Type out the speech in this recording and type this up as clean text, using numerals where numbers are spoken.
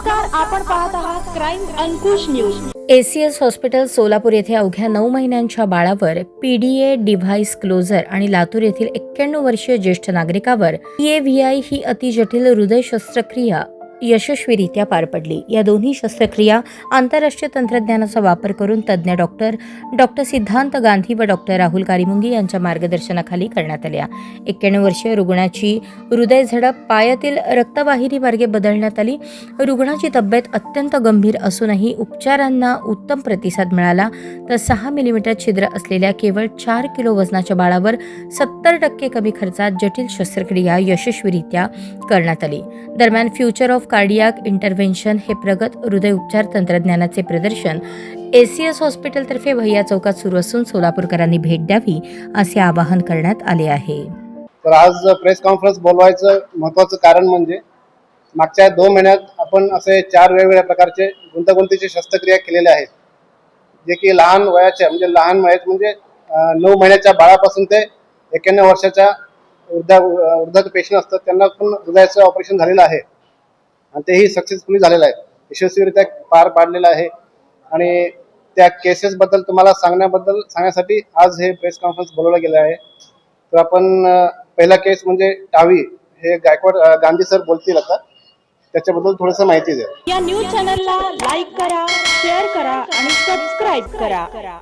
नमस्कार, आपण पाहत आहात क्राईम अंकुश न्यूज। एसीएस हॉस्पिटल सोलापूर येथे अवघ्या 9 महिन्यांच्या बाळावर पीडीए डिव्हाइस क्लोजर आणि लातूर येथील 91 वर्षीय ज्येष्ठ नागरिकावर EAVI ही अतिजटिल हृदय शस्त्रक्रिया यशस्वीरित्या पार पडली। या दोन्ही शस्त्रक्रिया आंतरराष्ट्रीय तंत्रज्ञानाचा वापर करून तज्ञ डॉक्टर सिद्धांत गांधी व डॉक्टर राहुल कारिमुंगी यांच्या मार्गदर्शनाखाली करण्यात आल्या। 91 वर्षीय रुग्णाची हृदय झडप पायातील रक्तवाहिनी मार्गे बदलण्यात आली। रुग्णाची तब्येत अत्यंत गंभीर असूनही उपचारांना उत्तम प्रतिसाद मिळाला, तर 6 मिलीमीटर छिद्र असलेल्या केवळ 4 किलो वजनाच्या बाळावर 70% कमी खर्चात जटिल शस्त्रक्रिया यशस्वीरित्या करण्यात आली। दरम्यान फ्युचर ऑफ कार्डियाक इंटरव्हेन्शन हे प्रगत हृदय उपचार तंत्रज्ञानाचे प्रदर्शन एसीएस हॉस्पिटलतर्फे भैया चौकात सुरू असून सोलापूरकरांनी भेट द्यावी असे आवाहन करण्यात आले आहे। तर आज प्रेस कॉन्फरन्स बोलवायचं महत्त्वाचं कारण म्हणजे मागच्या 2 महिन्यात आपण असे 4 वेगवेगळ्या प्रकारचे गुंतागुंतीचे शस्त्रक्रिया केलेल्या आहेत, जे की लहान वयाच्या म्हणजे 9 महिन्याच्या बाळापासून ते 91 वर्षाच्या वृद्ध पेशंट असतात त्यांना पण हृदयाचं ऑपरेशन झालेलं आहे आणि तेही सक्सेसफुली झालेलं आहे, यशस्वीरित्या पार पाडलेलं आहे। आणि त्या केसेसबद्दल तुम्हाला सांगण्यासाठी आज हे प्रेस कॉन्फरन्स बोलवलं गेलं आहे। तर आपण पहिला केस म्हणजे टावी, हे गायकवाड गांधी सर बोलतील आता, त्याच्याबद्दल थोडंसं माहिती द्या। या न्यूज चॅनलला लाईक करा, शेअर करा आणि सबस्क्राइब करा।